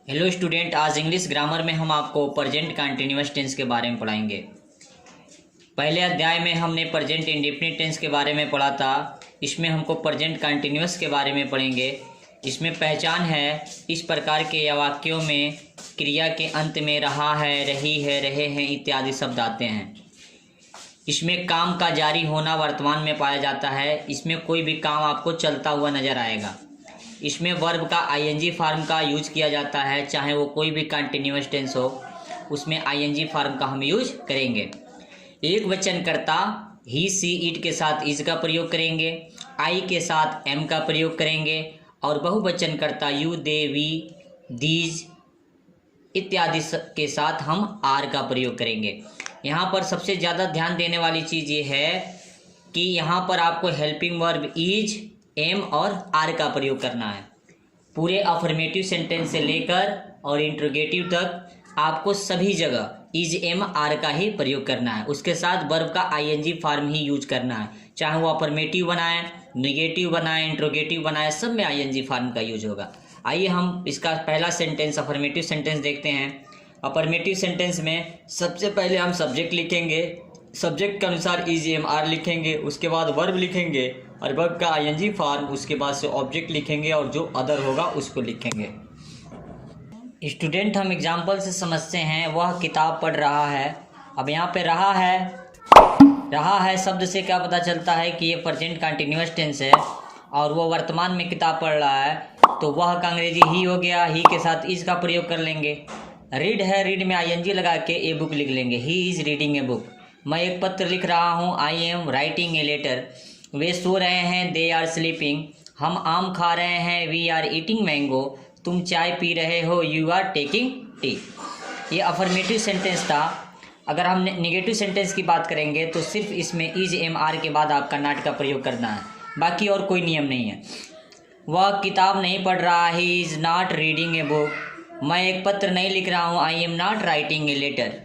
Hello student, आज English grammar में हम आपको प्रेजेंट कंटिन्यूअस टेंस के बारे में पढ़ाएंगे। पहले अध्याय में हमने प्रेजेंट इंडेफिनिट टेंस के बारे में पढ़ा था। इसमें हमको प्रेजेंट कंटिन्यूअस के बारे में पढ़ेंगे। इसमें पहचान है, इस प्रकार के या वाक्यों में क्रिया के अंत में रहा है, रही है, रहे हैं इत्यादि शब्द आते हैं। इसमें काम का जारी होना वर्तमान में पाया जाता है। इसमें कोई भी काम आपको चलता हुआ नजर आएगा। इसमें वर्ब का आईएनजी फॉर्म का यूज किया जाता है, चाहे वो कोई भी कंटिन्यूअस टेंस हो, उसमें आईएनजी फॉर्म का हम यूज करेंगे। एक वचनकर्ता ही, सी, इट के साथ इज का प्रयोग करेंगे, आई के साथ एम का प्रयोग करेंगे और बहुवचनकर्ता यू, दे, वी, दीज इत्यादि के साथ हम आर का प्रयोग करेंगे। यहाँ पर सबसे ज़्यादा ध्यान देने वाली चीज़ ये है कि यहाँ पर आपको हेल्पिंग वर्ब इज, एम और आर का प्रयोग करना है। पूरे अफर्मेटिव सेंटेंस से लेकर और इंट्रोगेटिव तक आपको सभी जगह इज, एम, आर का ही प्रयोग करना है। उसके साथ वर्ब का आईएनजी फॉर्म ही यूज करना है, चाहे वो अफर्मेटिव बनाए, निगेटिव बनाए, इंट्रोगेटिव बनाए, सब में आईएनजी फॉर्म का यूज होगा। आइए हम इसका पहला सेंटेंस अफर्मेटिव सेंटेंस देखते हैं। अफर्मेटिव सेंटेंस में सबसे पहले हम सब्जेक्ट लिखेंगे, सब्जेक्ट के अनुसार इज, एम, आर लिखेंगे, उसके बाद वर्ब लिखेंगे और वर्ब का आईएनजी फॉर्म, उसके बाद से ऑब्जेक्ट लिखेंगे और जो अदर होगा उसको लिखेंगे। स्टूडेंट, हम एग्जाम्पल से समझते हैं। वह किताब पढ़ रहा है। अब यहाँ पे रहा है शब्द से क्या पता चलता है कि ये प्रेजेंट कंटिन्यूअस टेंस है और वो वर्तमान में किताब पढ़ रहा है, तो वह का अंग्रेजी ही हो गया। ही के साथ इज का प्रयोग कर लेंगे। रीड है, रीड में आईएनजी लगा के ए बुक लिख लेंगे, he is reading a book. मैं एक पत्र लिख रहा हूँ, I am writing a letter. वे सो रहे हैं, दे आर स्लीपिंग। हम आम खा रहे हैं, वी आर ईटिंग मैंगो। तुम चाय पी रहे हो, यू आर टेकिंग टी। ये अफर्मेटिव सेंटेंस था। अगर हम निगेटिव सेंटेंस की बात करेंगे तो सिर्फ इसमें इज, एम, आर के बाद आपका नॉट का प्रयोग करना है, बाकी और कोई नियम नहीं है। वह किताब नहीं पढ़ रहा है, he is not reading a book. मैं एक पत्र नहीं लिख रहा हूँ, I am not writing a letter.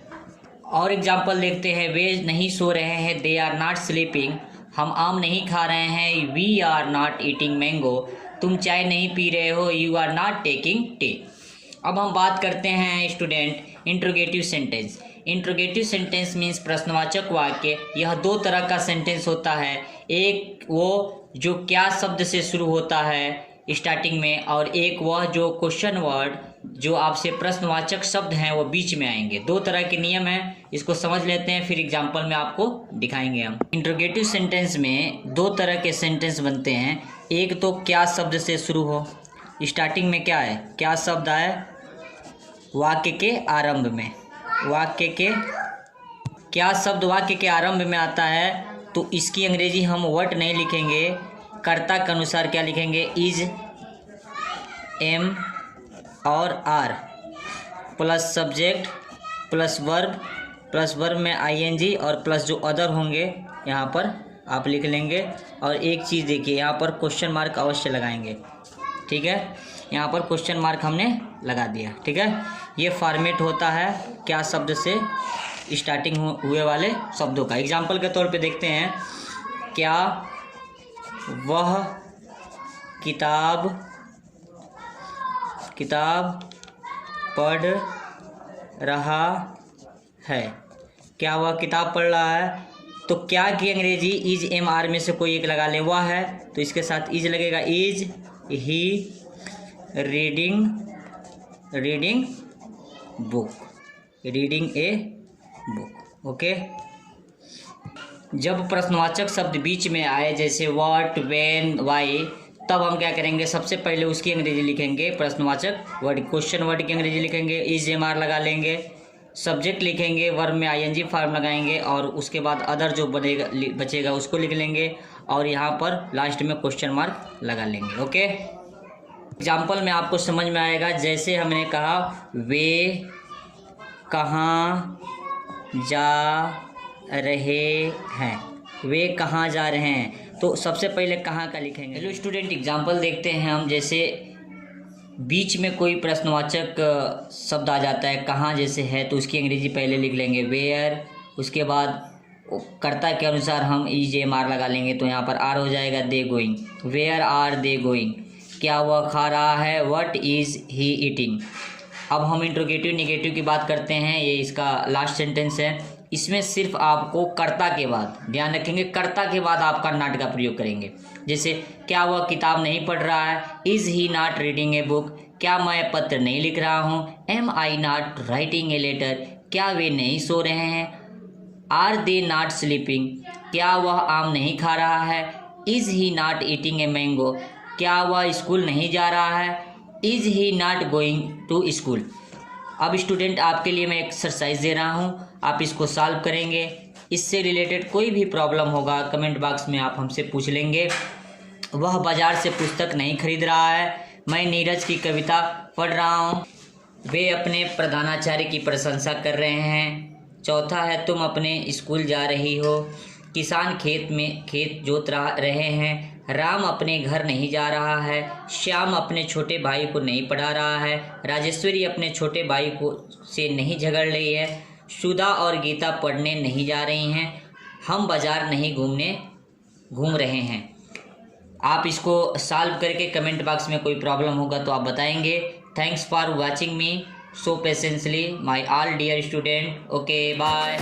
और एग्जाम्पल देखते हैं। वे नहीं सो रहे हैं, दे आर नॉट स्लीपिंग। हम आम नहीं खा रहे हैं, we are not eating mango. तुम चाय नहीं पी रहे हो, you are not taking tea. अब हम बात करते हैं student interrogative sentence. Interrogative sentence means प्रश्नवाचक वाक्य। यह दो तरह का सेंटेंस होता है। एक वो जो क्या शब्द से शुरू होता है स्टार्टिंग में, और एक वह जो क्वेश्चन वर्ड जो आपसे प्रश्नवाचक शब्द हैं वो बीच में आएंगे। दो तरह के नियम हैं, इसको समझ लेते हैं, फिर एग्जाम्पल में आपको दिखाएंगे हम। इंट्रोगेटिव सेंटेंस में दो तरह के सेंटेंस बनते हैं। एक तो क्या शब्द से शुरू हो, स्टार्टिंग में क्या है, क्या शब्द आए वाक्य के आरंभ में। वाक्य के क्या शब्द वाक्य के आरंभ में आता है तो इसकी अंग्रेजी हम व्हाट नहीं लिखेंगे, कर्ता के अनुसार क्या लिखेंगे, इज, एम और are plus subject plus verb में आईएनजी और प्लस जो अदर होंगे यहाँ पर आप लिख लेंगे। और एक चीज़ देखिए, यहाँ पर क्वेश्चन मार्क अवश्य लगाएंगे, ठीक है। यहाँ पर क्वेश्चन मार्क हमने लगा दिया, ठीक है। ये फॉर्मेट होता है क्या शब्द से स्टार्टिंग हुए वाले शब्दों का। एग्जाम्पल के तौर पे देखते हैं। क्या वह किताब पढ़ रहा है। क्या वह किताब पढ़ रहा है, तो क्या की अंग्रेजी इज, एम, आर में से कोई एक लगा लें। वह है तो इसके साथ इज लगेगा, is he reading book, reading a book. Okay. जब प्रश्नवाचक शब्द बीच में आए जैसे व्हाट, व्हेन, व्हाई, तब हम क्या करेंगे, सबसे पहले उसकी अंग्रेजी लिखेंगे। प्रश्नवाचक वर्ड, क्वेश्चन वर्ड की अंग्रेजी लिखेंगे, इज, एम, आर लगा लेंगे, सब्जेक्ट लिखेंगे, वर्ब में आईएनजी फॉर्म लगाएंगे और उसके बाद अदर जो बचेगा उसको लिख लेंगे और यहाँ पर लास्ट में क्वेश्चन मार्क लगा लेंगे। ओके। एग्जाम्पल में आपको समझ में आएगा। जैसे हमने कहा, वे कहाँ जा रहे हैं, वे कहाँ जा रहे हैं, तो सबसे पहले कहाँ का लिखेंगे। हेलो स्टूडेंट, एग्जाम्पल देखते हैं हम। जैसे बीच में कोई प्रश्नवाचक शब्द आ जाता है, कहाँ जैसे है, तो उसकी अंग्रेजी पहले लिख लेंगे वेयर। उसके बाद कर्ता के अनुसार हम इज, एम, आर लगा लेंगे, तो यहाँ पर आर हो जाएगा, they going. Where are they going. क्या वह खा रहा है, व्हाट इज ही ईटिंग। अब हम इंट्रोगेटिव नेगेटिव की बात करते हैं। ये इसका लास्ट सेंटेंस है। इसमें सिर्फ आपको कर्ता के बाद, ध्यान रखेंगे, कर्ता के बाद आपका नॉट का प्रयोग करेंगे। जैसे क्या वह किताब नहीं पढ़ रहा है, is he not reading a book, क्या मैं पत्र नहीं लिख रहा हूँ, am I not writing a letter, क्या वे नहीं सो रहे हैं, आर दे नॉट स्लीपिंग, क्या वह आम नहीं खा रहा है, is he not eating a mango, क्या वह स्कूल नहीं जा रहा है, is he not going to school. अब स्टूडेंट आपके लिए मैं एक्सरसाइज दे रहा हूँ, आप इसको सॉल्व करेंगे। इससे रिलेटेड कोई भी प्रॉब्लम होगा कमेंट बॉक्स में आप हमसे पूछ लेंगे। वह बाज़ार से पुस्तक नहीं खरीद रहा है, मैं नीरज की कविता पढ़ रहा हूँ, वे अपने प्रधानाचार्य की प्रशंसा कर रहे हैं। चौथा है तुम अपने स्कूल जा रही हो, किसान खेत जोत रहे हैं, राम अपने घर नहीं जा रहा है, श्याम अपने छोटे भाई को नहीं पढ़ा रहा है, राजेश्वरी अपने छोटे भाई से नहीं झगड़ रही है, सुधा और गीता पढ़ने नहीं जा रही हैं, हम बाज़ार नहीं घूम रहे हैं। आप इसको सॉल्व करके कमेंट बॉक्स में कोई प्रॉब्लम होगा तो आप बताएंगे। Thanks for watching me so patiently my all dear student. Okay bye.